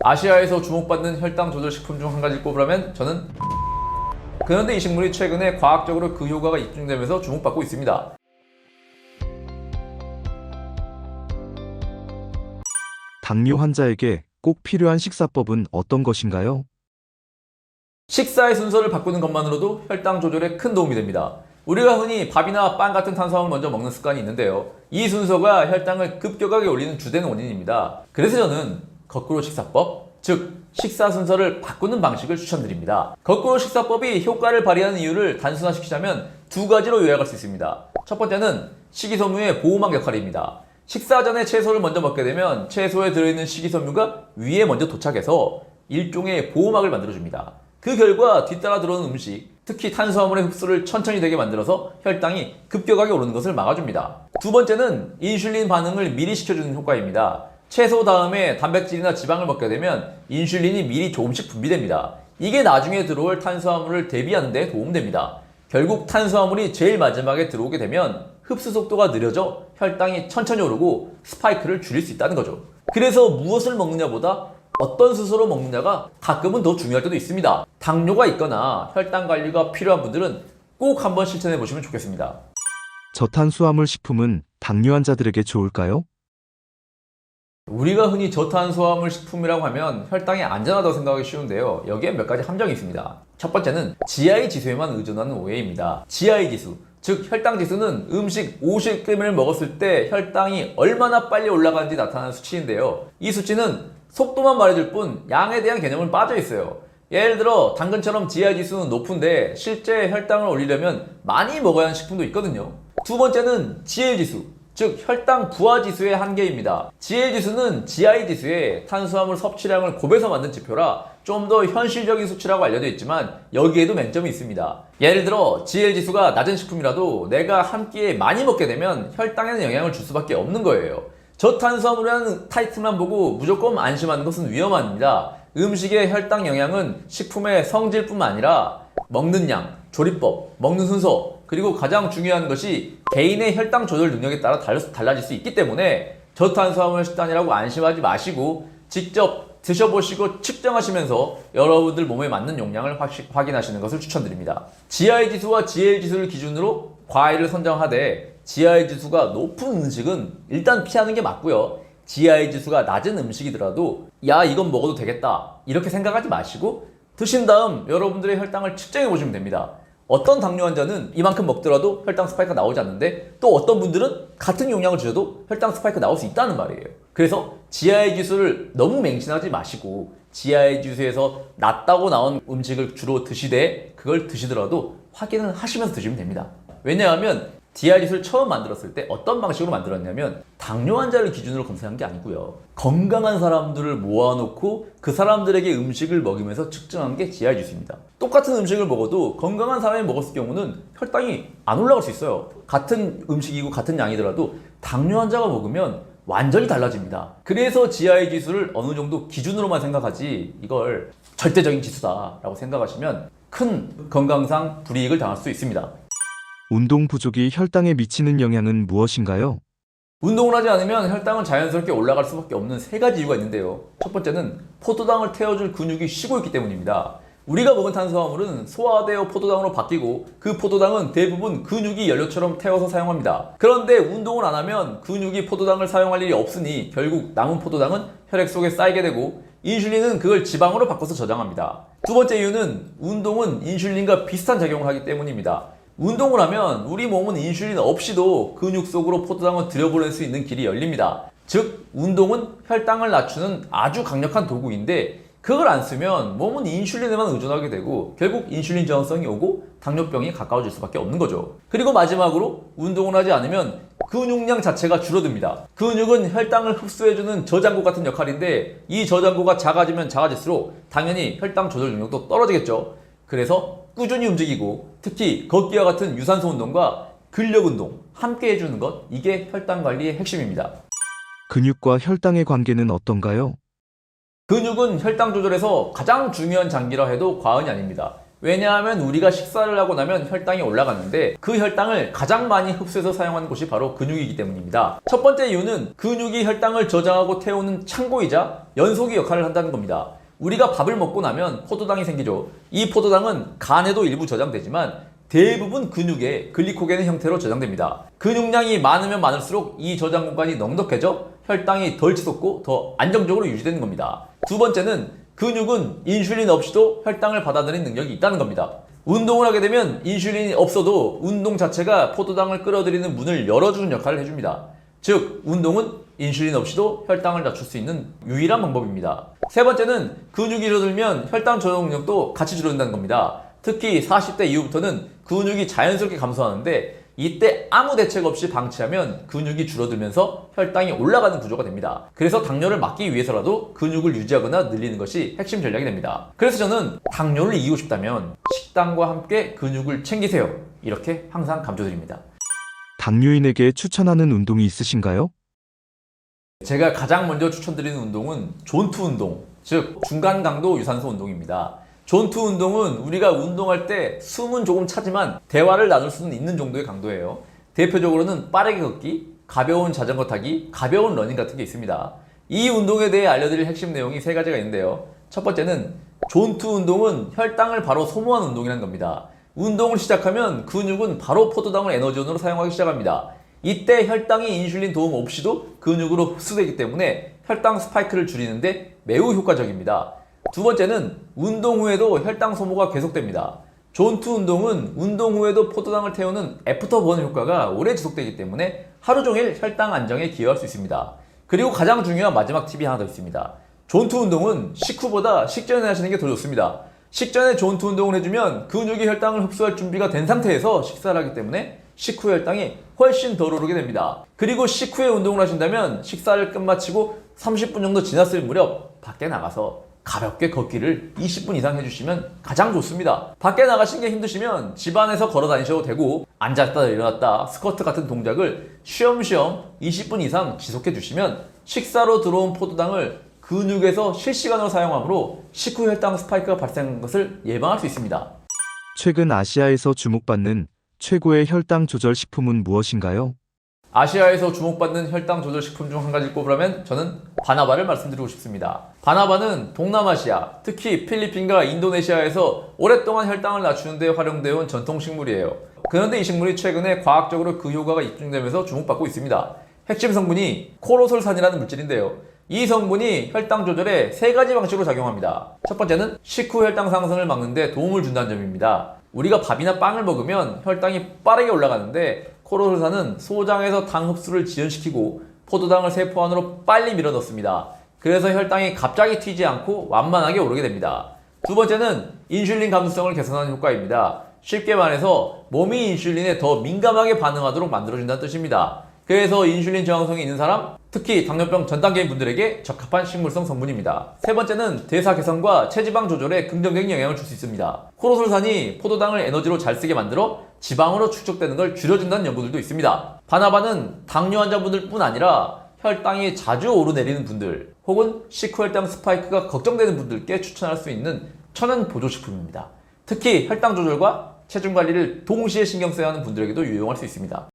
아시아에서 주목받는 혈당 조절 식품 중 한 가지를 꼽으라면 저는 그런데 이 식물이 최근에 과학적으로 그 효과가 입증되면서 주목받고 있습니다. 당뇨 환자에게 꼭 필요한 식사법은 어떤 것인가요? 식사의 순서를 바꾸는 것만으로도 혈당 조절에 큰 도움이 됩니다. 우리가 흔히 밥이나 빵 같은 탄수화물을 먼저 먹는 습관이 있는데요. 이 순서가 혈당을 급격하게 올리는 주된 원인입니다. 그래서 저는 거꾸로 식사법, 즉 식사 순서를 바꾸는 방식을 추천드립니다. 거꾸로 식사법이 효과를 발휘하는 이유를 단순화시키자면 두 가지로 요약할 수 있습니다. 첫 번째는 식이섬유의 보호막 역할입니다. 식사 전에 채소를 먼저 먹게 되면 채소에 들어있는 식이섬유가 위에 먼저 도착해서 일종의 보호막을 만들어줍니다. 그 결과 뒤따라 들어오는 음식, 특히 탄수화물의 흡수를 천천히 되게 만들어서 혈당이 급격하게 오르는 것을 막아줍니다. 두 번째는 인슐린 반응을 미리 시켜주는 효과입니다. 채소 다음에 단백질이나 지방을 먹게 되면 인슐린이 미리 조금씩 분비됩니다. 이게 나중에 들어올 탄수화물을 대비하는 데 도움됩니다. 결국 탄수화물이 제일 마지막에 들어오게 되면 흡수 속도가 느려져 혈당이 천천히 오르고 스파이크를 줄일 수 있다는 거죠. 그래서 무엇을 먹느냐보다 어떤 순서로 먹느냐가 가끔은 더 중요할 때도 있습니다. 당뇨가 있거나 혈당 관리가 필요한 분들은 꼭 한번 실천해 보시면 좋겠습니다. 저탄수화물 식품은 당뇨 환자들에게 좋을까요? 우리가 흔히 저탄수화물 식품이라고 하면 혈당이 안전하다고 생각하기 쉬운데요. 여기에 몇 가지 함정이 있습니다. 첫 번째는 GI 지수에만 의존하는 오해입니다. GI 지수, 즉 혈당 지수는 음식 50g을 먹었을 때 혈당이 얼마나 빨리 올라가는지 나타나는 수치인데요. 이 수치는 속도만 말해줄 뿐 양에 대한 개념은 빠져 있어요. 예를 들어 당근처럼 GI 지수는 높은데 실제 혈당을 올리려면 많이 먹어야 하는 식품도 있거든요. 두 번째는 GL 지수, 즉 혈당 부하 지수의 한계입니다. GL 지수는 GI 지수의 탄수화물 섭취량을 곱해서 만든 지표라 좀 더 현실적인 수치라고 알려져 있지만 여기에도 맹점이 있습니다. 예를 들어 GL 지수가 낮은 식품이라도 내가 한 끼에 많이 먹게 되면 혈당에는 영향을 줄 수밖에 없는 거예요. 저탄수화물이라는 타이틀만 보고 무조건 안심하는 것은 위험합니다. 음식의 혈당 영향은 식품의 성질뿐만 아니라 먹는 양, 조리법, 먹는 순서, 그리고 가장 중요한 것이 개인의 혈당 조절 능력에 따라 달라질 수 있기 때문에 저탄수화물 식단이라고 안심하지 마시고 직접 드셔보시고 측정하시면서 여러분들 몸에 맞는 용량을 확인하시는 것을 추천드립니다. GI 지수와 GL 지수를 기준으로 과일을 선정하되 GI 지수가 높은 음식은 일단 피하는 게 맞고요. GI 지수가 낮은 음식이더라도 야 이건 먹어도 되겠다 이렇게 생각하지 마시고 드신 다음 여러분들의 혈당을 측정해 보시면 됩니다. 어떤 당뇨 환자는 이만큼 먹더라도 혈당 스파이크가 나오지 않는데 또 어떤 분들은 같은 용량을 주셔도 혈당 스파이크가 나올 수 있다는 말이에요. 그래서 GI 지수를 너무 맹신하지 마시고 GI 지수에서 낮다고 나온 음식을 주로 드시되 그걸 드시더라도 확인을 하시면서 드시면 됩니다. 왜냐하면 GI 지수를 처음 만들었을 때 어떤 방식으로 만들었냐면 당뇨 환자를 기준으로 검사한 게 아니고요. 건강한 사람들을 모아놓고 그 사람들에게 음식을 먹이면서 측정한 게 GI 지수입니다. 똑같은 음식을 먹어도 건강한 사람이 먹었을 경우는 혈당이 안 올라갈 수 있어요. 같은 음식이고 같은 양이더라도 당뇨 환자가 먹으면 완전히 달라집니다. 그래서 GI 지수를 어느 정도 기준으로만 생각하지 이걸 절대적인 지수다라고 생각하시면 큰 건강상 불이익을 당할 수 있습니다. 운동 부족이 혈당에 미치는 영향은 무엇인가요? 운동을 하지 않으면 혈당은 자연스럽게 올라갈 수밖에 없는 세 가지 이유가 있는데요. 첫 번째는 포도당을 태워줄 근육이 쉬고 있기 때문입니다. 우리가 먹은 탄수화물은 소화되어 포도당으로 바뀌고 그 포도당은 대부분 근육이 연료처럼 태워서 사용합니다. 그런데 운동을 안 하면 근육이 포도당을 사용할 일이 없으니 결국 남은 포도당은 혈액 속에 쌓이게 되고 인슐린은 그걸 지방으로 바꿔서 저장합니다. 두 번째 이유는 운동은 인슐린과 비슷한 작용을 하기 때문입니다. 운동을 하면 우리 몸은 인슐린 없이도 근육 속으로 포도당을 들여보낼 수 있는 길이 열립니다. 즉 운동은 혈당을 낮추는 아주 강력한 도구인데 그걸 안 쓰면 몸은 인슐린에만 의존하게 되고 결국 인슐린 저항성이 오고 당뇨병이 가까워질 수밖에 없는 거죠. 그리고 마지막으로 운동을 하지 않으면 근육량 자체가 줄어듭니다. 근육은 혈당을 흡수해주는 저장고 같은 역할인데 이 저장고가 작아지면 작아질수록 당연히 혈당 조절 능력도 떨어지겠죠. 그래서 꾸준히 움직이고 특히 걷기와 같은 유산소 운동과 근력 운동 함께 해주는 것, 이게 혈당 관리의 핵심입니다. 근육과 혈당의 관계는 어떤가요? 근육은 혈당 조절에서 가장 중요한 장기라 해도 과언이 아닙니다. 왜냐하면 우리가 식사를 하고 나면 혈당이 올라가는데 그 혈당을 가장 많이 흡수해서 사용하는 곳이 바로 근육이기 때문입니다. 첫 번째 이유는 근육이 혈당을 저장하고 태우는 창고이자 연소기 역할을 한다는 겁니다. 우리가 밥을 먹고 나면 포도당이 생기죠. 이 포도당은 간에도 일부 저장되지만 대부분 근육에 글리코겐의 형태로 저장됩니다. 근육량이 많으면 많을수록 이 저장 공간이 넉넉해져 혈당이 덜 치솟고 더 안정적으로 유지되는 겁니다. 두 번째는 근육은 인슐린 없이도 혈당을 받아들이는 능력이 있다는 겁니다. 운동을 하게 되면 인슐린이 없어도 운동 자체가 포도당을 끌어들이는 문을 열어주는 역할을 해줍니다. 즉, 운동은 인슐린 없이도 혈당을 낮출 수 있는 유일한 방법입니다. 세 번째는 근육이 줄어들면 혈당 저장 능력도 같이 줄어든다는 겁니다. 특히 40대 이후부터는 근육이 자연스럽게 감소하는데 이때 아무 대책 없이 방치하면 근육이 줄어들면서 혈당이 올라가는 구조가 됩니다. 그래서 당뇨를 막기 위해서라도 근육을 유지하거나 늘리는 것이 핵심 전략이 됩니다. 그래서 저는 당뇨를 이기고 싶다면 식단과 함께 근육을 챙기세요. 이렇게 항상 강조드립니다. 당뇨인에게 추천하는 운동이 있으신가요? 제가 가장 먼저 추천드리는 운동은 존투 운동, 즉 중간 강도 유산소 운동입니다. 존투 운동은 우리가 운동할 때 숨은 조금 차지만 대화를 나눌 수는 있는 정도의 강도예요. 대표적으로는 빠르게 걷기, 가벼운 자전거 타기, 가벼운 러닝 같은 게 있습니다. 이 운동에 대해 알려드릴 핵심 내용이 세 가지가 있는데요. 첫 번째는 존투 운동은 혈당을 바로 소모하는 운동이라는 겁니다. 운동을 시작하면 근육은 바로 포도당을 에너지원으로 사용하기 시작합니다. 이때 혈당이 인슐린 도움 없이도 근육으로 흡수되기 때문에 혈당 스파이크를 줄이는데 매우 효과적입니다. 두 번째는 운동 후에도 혈당 소모가 계속됩니다. 존투 운동은 운동 후에도 포도당을 태우는 애프터버너 효과가 오래 지속되기 때문에 하루 종일 혈당 안정에 기여할 수 있습니다. 그리고 가장 중요한 마지막 팁이 하나 더 있습니다. 존투 운동은 식후보다 식전에 하시는 게 더 좋습니다. 식전에 존투 운동을 해주면 근육이 혈당을 흡수할 준비가 된 상태에서 식사를 하기 때문에 식후 혈당이 훨씬 덜 오르게 됩니다. 그리고 식후에 운동을 하신다면 식사를 끝마치고 30분 정도 지났을 무렵 밖에 나가서 가볍게 걷기를 20분 이상 해주시면 가장 좋습니다. 밖에 나가신 게 힘드시면 집 안에서 걸어 다니셔도 되고 앉았다 일어났다 스쿼트 같은 동작을 쉬엄쉬엄 20분 이상 지속해 주시면 식사로 들어온 포도당을 근육에서 실시간으로 사용하므로 식후 혈당 스파이크가 발생하는 것을 예방할 수 있습니다. 최근 아시아에서 주목받는 최고의 혈당 조절 식품은 무엇인가요? 아시아에서 주목받는 혈당 조절 식품 중 한 가지를 꼽으라면 저는 바나바를 말씀드리고 싶습니다. 바나바는 동남아시아, 특히 필리핀과 인도네시아에서 오랫동안 혈당을 낮추는 데 활용되어 온 전통 식물이에요. 그런데 이 식물이 최근에 과학적으로 그 효과가 입증되면서 주목받고 있습니다. 핵심 성분이 코로솔산이라는 물질인데요. 이 성분이 혈당 조절에 세 가지 방식으로 작용합니다. 첫 번째는 식후 혈당 상승을 막는 데 도움을 준다는 점입니다. 우리가 밥이나 빵을 먹으면 혈당이 빠르게 올라가는데 코로솔산은 소장에서 당 흡수를 지연시키고 포도당을 세포 안으로 빨리 밀어넣습니다. 그래서 혈당이 갑자기 튀지 않고 완만하게 오르게 됩니다. 두 번째는 인슐린 감수성을 개선하는 효과입니다. 쉽게 말해서 몸이 인슐린에 더 민감하게 반응하도록 만들어준다는 뜻입니다. 그래서 인슐린 저항성이 있는 사람, 특히 당뇨병 전 단계인 분들에게 적합한 식물성 성분입니다. 세 번째는 대사 개선과 체지방 조절에 긍정적인 영향을 줄 수 있습니다. 코로솔산이 포도당을 에너지로 잘 쓰게 만들어 지방으로 축적되는 걸 줄여준다는 연구들도 있습니다. 바나바는 당뇨 환자분들 뿐 아니라 혈당이 자주 오르내리는 분들 혹은 식후 혈당 스파이크가 걱정되는 분들께 추천할 수 있는 천연 보조식품입니다. 특히 혈당 조절과 체중 관리를 동시에 신경 써야 하는 분들에게도 유용할 수 있습니다.